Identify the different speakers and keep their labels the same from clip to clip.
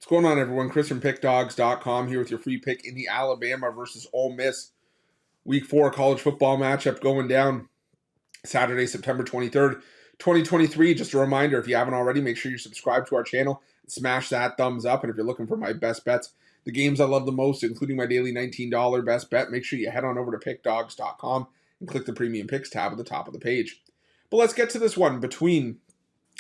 Speaker 1: What's going on, everyone? Chris from Pickdawgz.com here with your free pick in the Alabama versus Ole Miss Week 4 college football matchup going down Saturday, September 23rd, 2023. Just a reminder, if you haven't already, make sure you subscribe to our channel and smash that thumbs up. And if you're looking for my best bets, the games I love the most, including my daily $19 best bet, make sure you head on over to Pickdawgz.com and click the Premium Picks tab at the top of the page. But let's get to this one between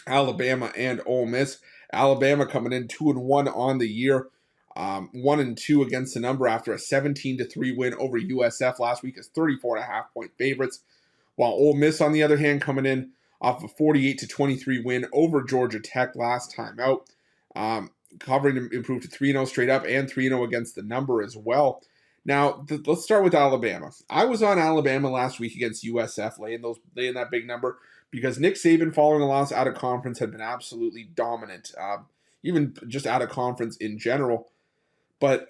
Speaker 1: Alabama and Ole Miss. Alabama coming in 2-1 on the year, 1-2 against the number after a 17-3 win over USF last week as 34.5-point favorites. While Ole Miss, on the other hand, coming in off a 48-23 win over Georgia Tech last time out, covering improved to 3-0 straight up and 3-0 against the number as well. Now, let's start with Alabama. I was on Alabama last week against USF, laying that big number, because Nick Saban, following a loss out of conference, had been absolutely dominant, even just out of conference in general. But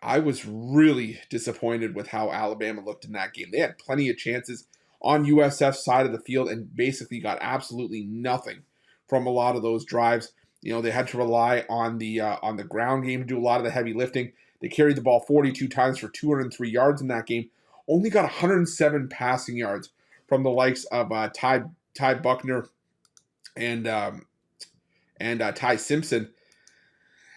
Speaker 1: I was really disappointed with how Alabama looked in that game. They had plenty of chances on USF's side of the field and basically got absolutely nothing from a lot of those drives. You know, they had to rely on the ground game to do a lot of the heavy lifting. They carried the ball 42 times for 203 yards in that game. Only got 107 passing yards from the likes of Ty Buckner and Ty Simpson.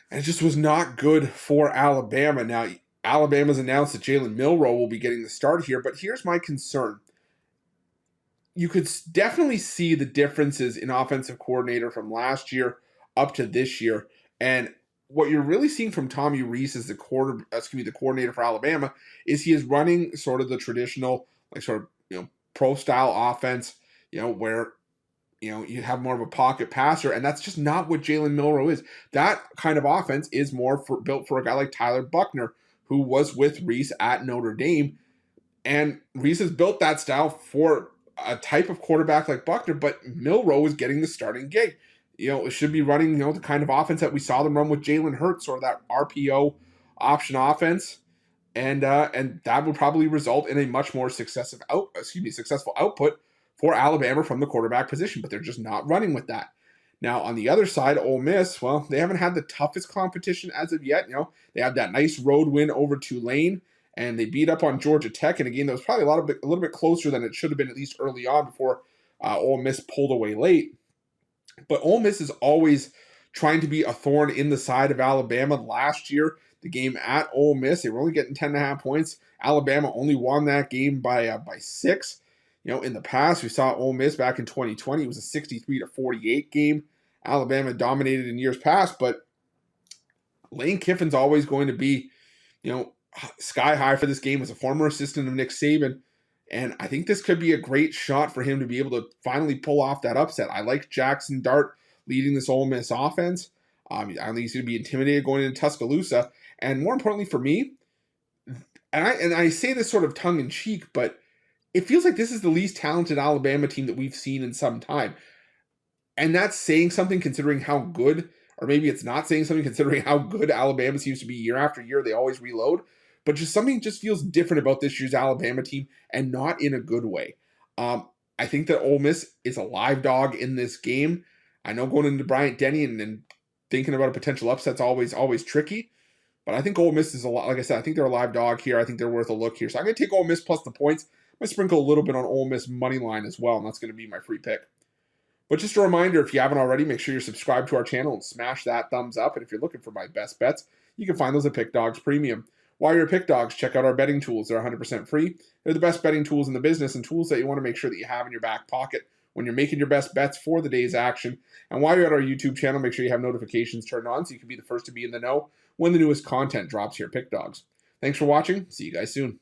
Speaker 1: And it just was not good for Alabama. Now, Alabama's announced that Jalen Milroe will be getting the start here, but here's my concern. You could definitely see the differences in offensive coordinator from last year up to this year. And what you're really seeing from Tommy Rees as the coordinator for Alabama is he is running sort of the traditional, pro-style offense, where, you have more of a pocket passer, and that's just not what Jalen Milroe is. That kind of offense is more built for a guy like Tyler Buckner, who was with Rees at Notre Dame, and Rees has built that style for a type of quarterback like Buckner, but Milroe is getting the starting gig. It should be running, the kind of offense that we saw them run with Jalen Hurts, or that RPO option offense, and that would probably result in a much more successful output for Alabama from the quarterback position, but they're just not running with that. Now, on the other side, Ole Miss, well, they haven't had the toughest competition as of yet. They had that nice road win over Tulane, and they beat up on Georgia Tech in a game that was probably a little bit closer than it should have been, at least early on, before Ole Miss pulled away late. But Ole Miss is always trying to be a thorn in the side of Alabama. Last year, the game at Ole Miss, they were only getting 10.5 points. Alabama only won that game by 6. In the past, we saw Ole Miss back in 2020. It was a 63-48 game. Alabama dominated in years past, but Lane Kiffin's always going to be, sky high for this game as a former assistant of Nick Saban. And I think this could be a great shot for him to be able to finally pull off that upset. I like Jackson Dart leading this Ole Miss offense. I don't think he's going to be intimidated going into Tuscaloosa. And more importantly for me, and I say this sort of tongue-in-cheek, but it feels like this is the least talented Alabama team that we've seen in some time. And that's saying something considering how good, or maybe it's not saying something considering how good Alabama seems to be year after year. They always reload. But just something just feels different about this year's Alabama team, and not in a good way. I think that Ole Miss is a live dog in this game. I know going into Bryant-Denny and thinking about a potential upset's always tricky. But I think Ole Miss is like I said, I think they're a live dog here. I think they're worth a look here. So I'm going to take Ole Miss plus the points. I'm going to sprinkle a little bit on Ole Miss money line as well, and that's going to be my free pick. But just a reminder, if you haven't already, make sure you're subscribed to our channel and smash that thumbs up. And if you're looking for my best bets, you can find those at Pick Dawgz Premium. While you're at Pick Dawgz, check out our betting tools. They're 100% free. They're the best betting tools in the business, and tools that you want to make sure that you have in your back pocket when you're making your best bets for the day's action. And while you're at our YouTube channel, make sure you have notifications turned on so you can be the first to be in the know when the newest content drops here at Pick Dawgz. Thanks for watching. See you guys soon.